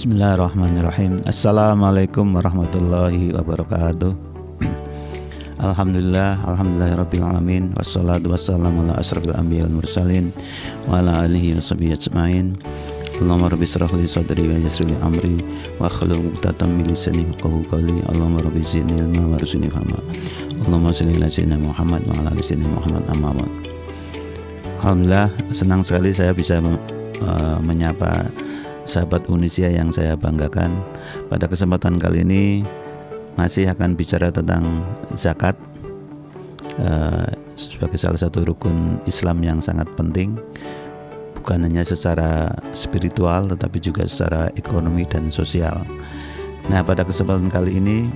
Bismillahirrahmanirrahim. Assalamualaikum warahmatullahi wabarakatuh. Alhamdulillahirabbil alamin. Wassalatu wassalamu ala asrofil anbiya wal mursalin wa ala alihi washabihi ajmain. Allahumma rabbi shrah li sadri wa yassir li amri wa hlul 'uqdatam min lisani yafqahu qawli. Allahumma rabbi zidni ilma warzuqni fahma. Allahumma shalli ala sayyidina Muhammad wa ala ali sayyidina Muhammad amma ba'd. Alhamdulillah, senang sekali saya bisa menyapa sahabat Unisia yang saya banggakan. Pada kesempatan kali ini masih akan bicara tentang zakat sebagai salah satu rukun Islam yang sangat penting, bukan hanya secara spiritual tetapi juga secara ekonomi dan sosial. Nah, pada kesempatan kali ini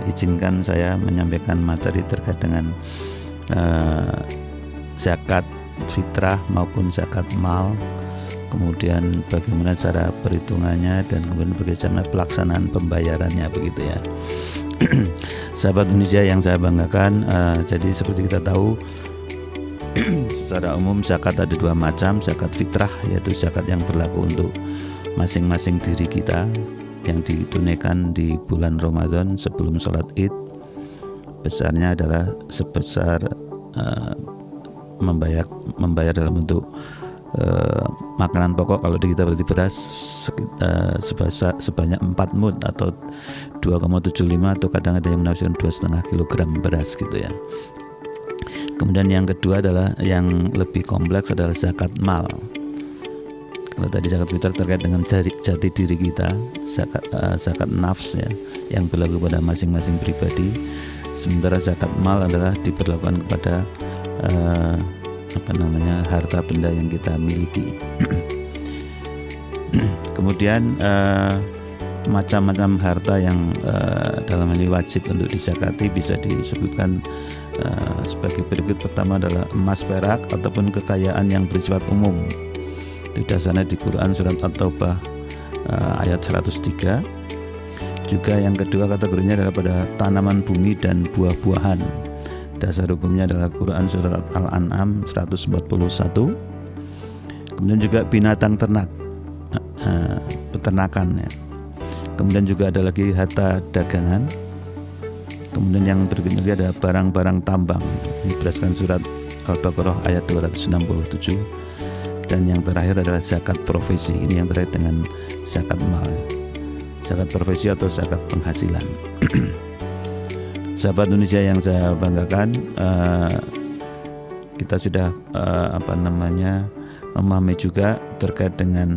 izinkan saya menyampaikan materi terkait dengan zakat fitrah maupun zakat mal, kemudian bagaimana cara perhitungannya dan kemudian bagaimana pelaksanaan pembayarannya, begitu ya. Sahabat Indonesia yang saya banggakan, jadi seperti kita tahu secara umum zakat ada dua macam. Zakat fitrah yaitu zakat yang berlaku untuk masing-masing diri kita yang ditunaikan di bulan Ramadan sebelum sholat Id. Besarnya adalah sebesar membayar dalam bentuk makanan pokok, kalau di kita berarti beras sebanyak 4 mud atau 2,75, atau kadang ada yang menafsirkan 2,5 kilogram beras gitu ya. Kemudian yang kedua adalah yang lebih kompleks adalah zakat mal. Kalau tadi zakat fitrah terkait dengan jati diri kita, zakat nafs ya, yang berlaku pada masing-masing pribadi. Sementara zakat mal adalah diberlakukan kepada harta benda yang kita miliki. Kemudian macam-macam harta yang dalam hal ini wajib untuk dizakati bisa disebutkan sebagai berikut. Pertama adalah emas, perak ataupun kekayaan yang bersifat umum. Itu dasarnya di Quran surat At-Taubah ayat 103. Juga yang kedua kategorinya adalah pada tanaman bumi dan buah-buahan. Dasar hukumnya adalah Quran surat Al-An'am 141. Kemudian juga binatang ternak, peternakan ya. Kemudian juga ada lagi harta dagangan. Kemudian yang berikutnya lagi ada barang-barang tambang. Ini berdasarkan surat Al-Baqarah ayat 267. Dan yang terakhir adalah zakat profesi. Ini yang terkait dengan zakat mal, zakat profesi atau zakat penghasilan. Sahabat Indonesia yang saya banggakan, kita sudah memahami juga terkait dengan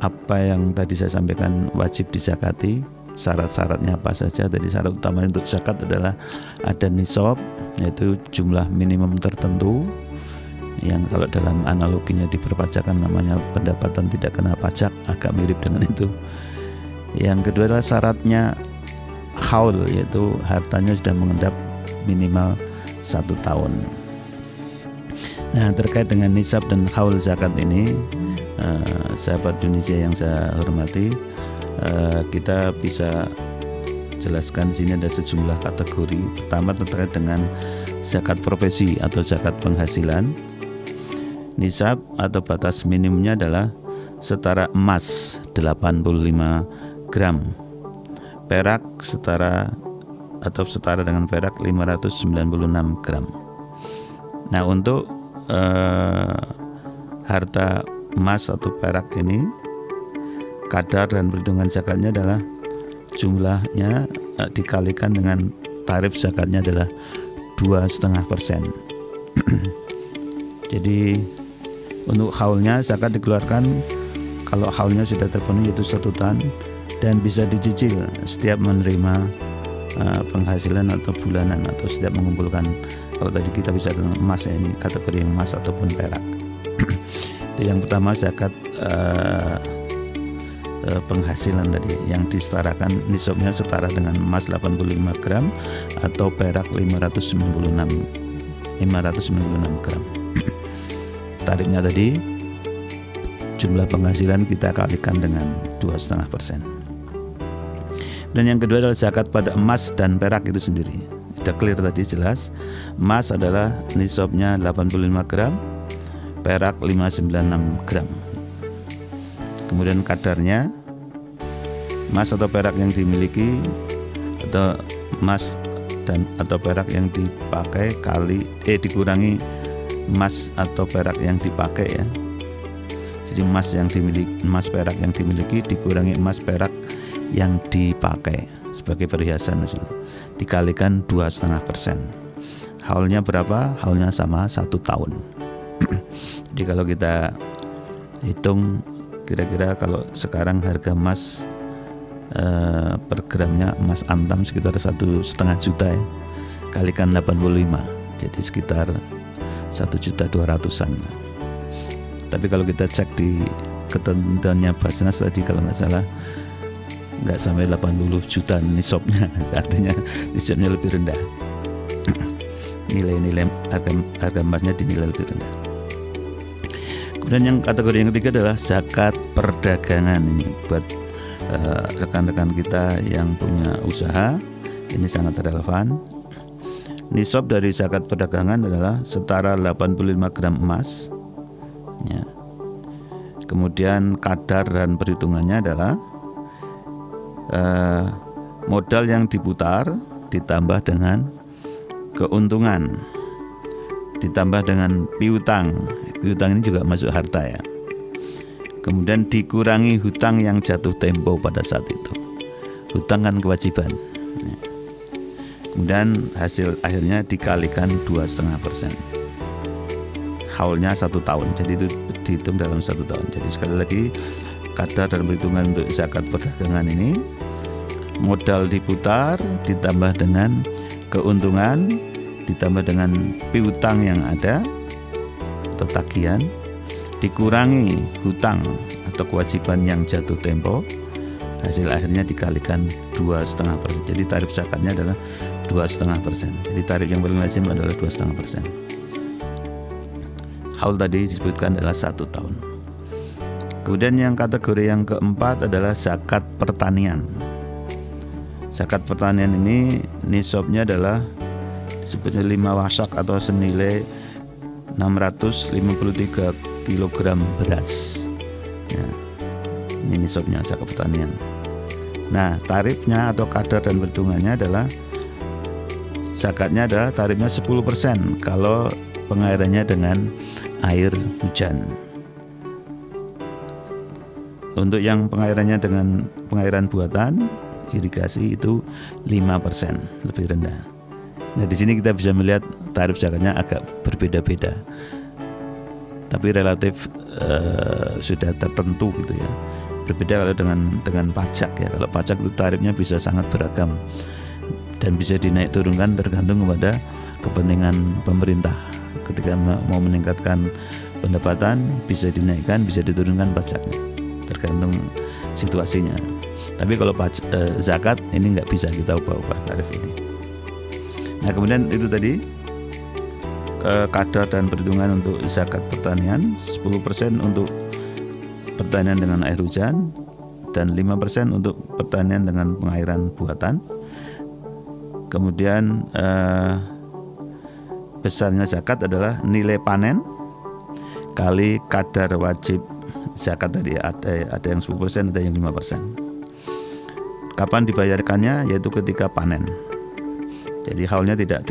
apa yang tadi saya sampaikan wajib dizakati. Syarat-syaratnya apa saja? Tadi syarat utama untuk zakat adalah ada nisab, yaitu jumlah minimum tertentu yang kalau dalam analoginya di perpajakan namanya pendapatan tidak kena pajak, agak mirip dengan itu. Yang kedua adalah syaratnya haul, yaitu hartanya sudah mengendap minimal 1 tahun. Nah, terkait dengan nisab dan haul zakat ini, sahabat Indonesia yang saya hormati, kita bisa jelaskan di sini ada sejumlah kategori. Pertama terkait dengan zakat profesi atau zakat penghasilan. Nisab atau batas minimumnya adalah setara emas 85 gram, perak setara dengan perak 596 gram. Nah, untuk harta emas atau perak ini, kadar dan perhitungan zakatnya adalah jumlahnya dikalikan dengan tarif zakatnya adalah 2,5%. Jadi untuk haulnya zakat dikeluarkan kalau haulnya sudah terpenuhi, yaitu 1 tahun, dan bisa dicicil setiap menerima penghasilan atau bulanan atau setiap mengumpulkan. Kalau tadi kita bisa dengan emas ya, ini kategori yang emas ataupun perak. Itu yang pertama, zakat penghasilan tadi yang disetarakan nisabnya setara dengan emas 85 gram atau perak 596 gram. Tarifnya tadi jumlah penghasilan kita kalikan dengan 2,5%. Dan yang kedua adalah zakat pada emas dan perak itu sendiri. Sudah clear tadi, jelas. Emas adalah nisabnya 85 gram, perak 596 gram. kemudian kadarnya, emas atau perak yang dimiliki, atau emas dan atau perak yang dipakai dikurangi emas atau perak yang dipakai ya. Jadi emas perak yang dimiliki dikurangi emas perak yang dipakai sebagai perhiasan misalnya, dikalikan 2,5%. Haulnya berapa? Haulnya sama 1 tahun. Jadi kalau kita hitung kira-kira kalau sekarang harga emas per gramnya emas antam sekitar 1,5 juta ya, kalikan 85, jadi sekitar 1.200.000-an. Tapi kalau kita cek di ketentuannya Basnas tadi kalau nggak salah nggak sampai 80 juta nisabnya, artinya nisabnya lebih rendah. Nilai-nilai harga emasnya dinilai lebih rendah. Kemudian yang kategori yang ketiga adalah zakat perdagangan. Ini buat rekan-rekan kita yang punya usaha, ini sangat relevan. Nisab dari zakat perdagangan adalah setara 85 gram emas ya. Kemudian kadar dan perhitungannya adalah modal yang diputar ditambah dengan keuntungan ditambah dengan piutang. Piutang ini juga masuk harta ya. Kemudian dikurangi hutang yang jatuh tempo pada saat itu. Hutang kan kewajiban ya. Kemudian hasil akhirnya dikalikan 2,5%. Haulnya 1 tahun, jadi itu dihitung dalam 1 tahun. Jadi sekali lagi kadar dan perhitungan untuk zakat perdagangan ini, modal diputar ditambah dengan keuntungan ditambah dengan piutang yang ada atau tagihan, dikurangi hutang atau kewajiban yang jatuh tempo, hasil akhirnya dikalikan 2,5%. Jadi tarif zakatnya adalah 2,5%. Jadi tarif yang paling lazim adalah 2,5%. Haul tadi disebutkan adalah 1 tahun. Kemudian yang kategori yang keempat adalah zakat pertanian. Zakat pertanian ini nisabnya adalah sebenarnya 5 wasak atau senilai 653 kg beras ya, ini nisabnya zakat pertanian. Nah, tarifnya atau kadar dan perhitungannya adalah zakatnya adalah tarifnya 10% kalau pengairannya dengan air hujan. Untuk yang pengairannya dengan pengairan buatan irigasi itu 5%, lebih rendah. Nah, di sini kita bisa melihat tarif zakatnya agak berbeda-beda, tapi relatif sudah tertentu gitu ya. Berbeda kalau dengan pajak ya. Kalau pajak itu tarifnya bisa sangat beragam dan bisa dinaik turunkan tergantung kepada kepentingan pemerintah. Ketika mau meningkatkan pendapatan bisa dinaikkan, bisa diturunkan pajaknya, tergantung situasinya. Tapi kalau zakat ini nggak bisa kita ubah-ubah tarif ini. Nah, kemudian itu tadi kadar dan perhitungan untuk zakat pertanian, 10% untuk pertanian dengan air hujan dan 5% untuk pertanian dengan pengairan buatan. Kemudian besarnya zakat adalah nilai panen kali kadar wajib zakat tadi, ada yang 10%, ada yang 5%. Kapan dibayarkannya? Yaitu ketika panen. Jadi haulnya tidak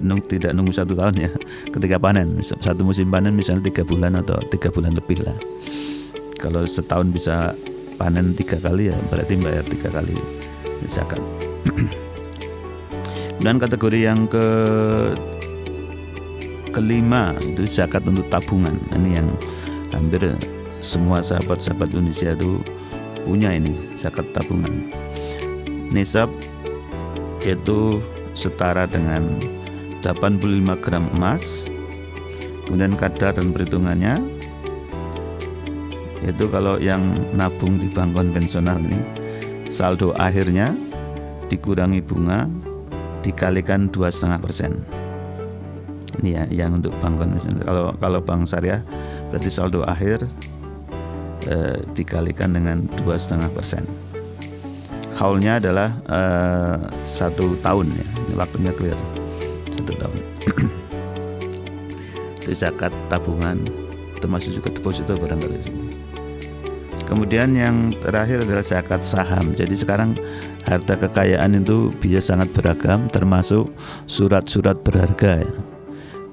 nunggu 1 tahun ya. Ketika panen, satu musim panen misalnya 3 bulan atau 3 bulan lebih lah. Kalau setahun bisa panen 3 kali ya berarti bayar 3 kali zakat. Dan kategori yang kelima itu zakat untuk tabungan. Ini yang hampir semua sahabat-sahabat Indonesia itu punya, ini zakat tabungan. Nisab yaitu setara dengan 85 gram emas. Kemudian kadar dan perhitungannya yaitu kalau yang nabung di bank konvensional ini saldo akhirnya dikurangi bunga dikalikan 2,5%. Ini ya yang untuk bank konvensional. Kalau bank syariah berarti saldo akhir dikalikan dengan 2,5%. Haulnya adalah 1 tahun ya. Ini waktunya clear 1 tahun. Itu zakat tabungan, termasuk juga deposito barangkali. Kemudian yang terakhir adalah zakat saham. Jadi sekarang harta kekayaan itu bisa sangat beragam, termasuk surat-surat berharga ya.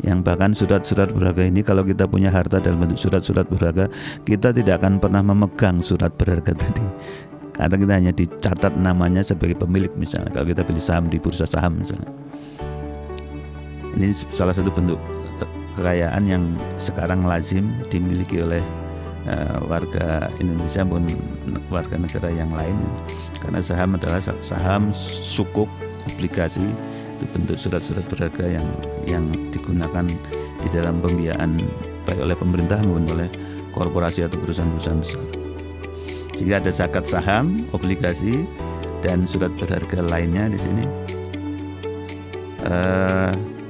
Yang bahkan surat-surat berharga ini, kalau kita punya harta dalam bentuk surat-surat berharga, kita tidak akan pernah memegang surat berharga tadi, karena kita hanya dicatat namanya sebagai pemilik. Misalnya kalau kita beli saham di bursa saham misalnya, ini salah satu bentuk kekayaan yang sekarang lazim dimiliki oleh warga Indonesia maupun warga negara yang lain, karena saham adalah saham, sukuk, obligasi, itu bentuk surat-surat berharga yang digunakan di dalam pembiayaan baik oleh pemerintah maupun oleh korporasi atau perusahaan-perusahaan besar. Sehingga ada zakat saham, obligasi, dan surat berharga lainnya di sini.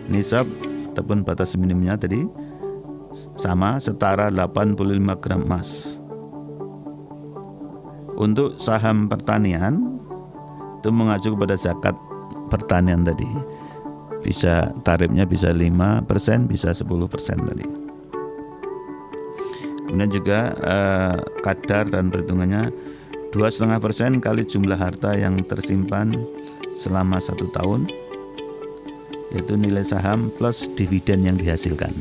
Nisab ataupun batas minimumnya tadi sama, setara 85 gram emas. Untuk saham pertanian itu mengacu kepada zakat pertanian tadi. Bisa tarifnya bisa 5%, bisa 10% tadi. Kemudian juga kadar dan perhitungannya 2,5% kali jumlah harta yang tersimpan selama 1 tahun, yaitu nilai saham plus dividen yang dihasilkan.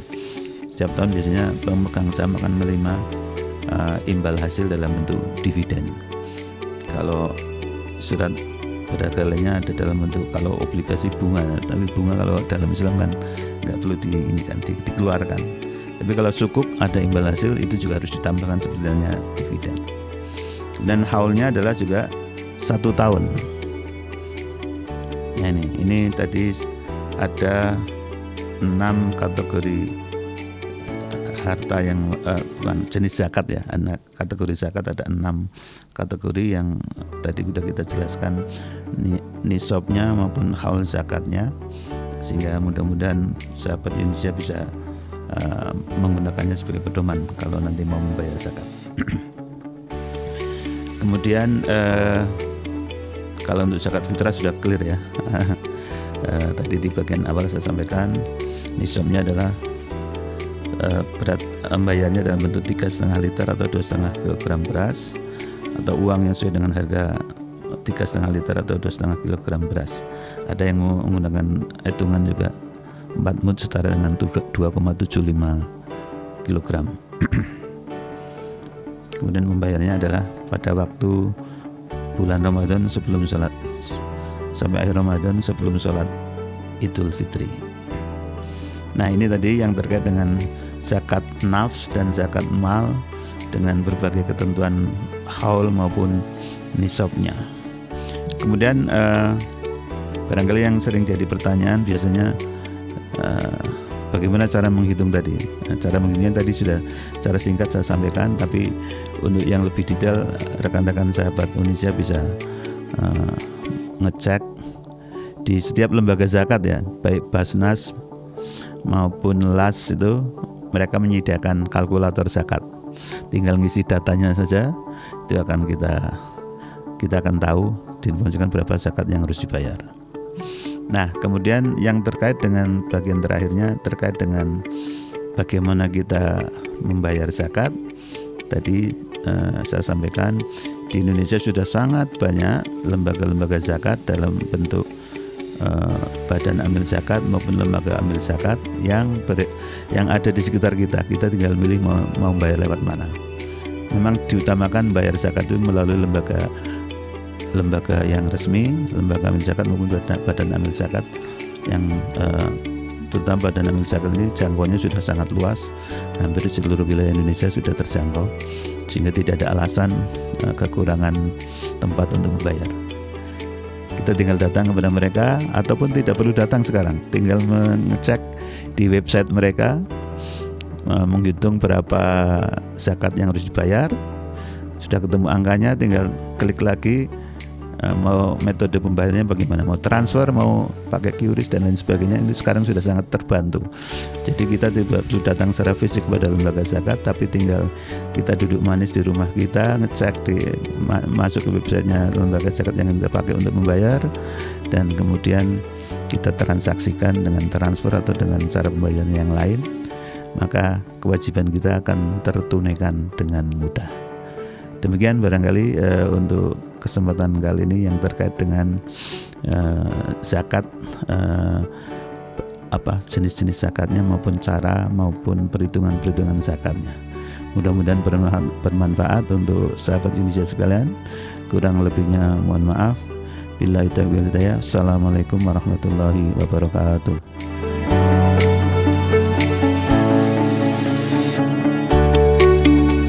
Setiap tahun biasanya pemegang saham akan menerima imbal hasil dalam bentuk dividen. Kalau surat berharga lainnya ada dalam bentuk, kalau obligasi bunga, tapi bunga kalau dalam Islam kan nggak perlu dikeluarkan. Tapi kalau sukuk ada imbal hasil, itu juga harus ditambahkan seperti halnya dividen. Dan haulnya adalah juga 1 tahun. Ya, ini tadi ada 6 kategori harta yang bukan jenis zakat ya. Kategori zakat ada 6 kategori yang tadi sudah kita jelaskan nisabnya maupun haul zakatnya, sehingga mudah-mudahan sahabat Indonesia bisa menggunakannya sebagai pedoman kalau nanti mau membayar zakat. Kemudian kalau untuk zakat fitrah sudah clear ya. Tadi di bagian awal saya sampaikan nisabnya adalah berat bayarnya dalam bentuk 3,5 liter atau 2,5 kg beras, atau uang yang sesuai dengan harga 3,5 liter atau 2,5 kg beras. Ada yang menggunakan hitungan juga 4 mud setara dengan 2,75 kg. Kemudian membayarnya adalah pada waktu bulan Ramadan sebelum sholat, sampai akhir Ramadan sebelum sholat Idul Fitri. Nah, ini tadi yang terkait dengan zakat nafs dan zakat mal dengan berbagai ketentuan haul maupun nisabnya. Kemudian barangkali yang sering jadi pertanyaan biasanya bagaimana cara menghitung tadi. Cara menghitungnya tadi sudah secara singkat saya sampaikan, tapi untuk yang lebih detail rekan-rekan sahabat Indonesia bisa ngecek di setiap lembaga zakat ya, baik Basnas maupun LAS, itu mereka menyediakan kalkulator zakat. Tinggal ngisi datanya saja, itu akan kita akan tahu diinformasikan berapa zakat yang harus dibayar. Nah, kemudian yang terkait dengan bagian terakhirnya terkait dengan bagaimana kita membayar zakat. Tadi saya sampaikan di Indonesia sudah sangat banyak lembaga-lembaga zakat dalam bentuk badan amil zakat maupun lembaga amil zakat yang ada di sekitar kita. Kita tinggal milih mau bayar lewat mana. Memang diutamakan bayar zakat itu melalui lembaga yang resmi, lembaga amil zakat maupun badan amil zakat yang terutama badan amil zakat ini jangkauannya sudah sangat luas, hampir seluruh wilayah Indonesia sudah terjangkau, sehingga tidak ada alasan kekurangan tempat untuk membayar. Kita tinggal datang kepada mereka, ataupun tidak perlu datang sekarang, tinggal mengecek di website mereka, menghitung berapa zakat yang harus dibayar. Sudah ketemu angkanya, tinggal klik lagi mau metode pembayarannya bagaimana, mau transfer, mau pakai QRIS dan lain sebagainya. Ini sekarang sudah sangat terbantu. Jadi kita tidak perlu datang secara fisik kepada lembaga zakat, tapi tinggal kita duduk manis di rumah kita, ngecek masuk ke websitenya lembaga zakat yang kita pakai untuk membayar, dan kemudian kita transaksikan dengan transfer atau dengan cara pembayaran yang lain, maka kewajiban kita akan tertunaikan dengan mudah. Demikian barangkali untuk kesempatan kali ini yang terkait dengan zakat, jenis-jenis zakatnya maupun cara maupun perhitungan zakatnya. Mudah-mudahan bermanfaat untuk sahabat Indonesia sekalian. Kurang lebihnya mohon maaf. Billahi taufiq wal hidayah. Assalamualaikum warahmatullahi wabarakatuh.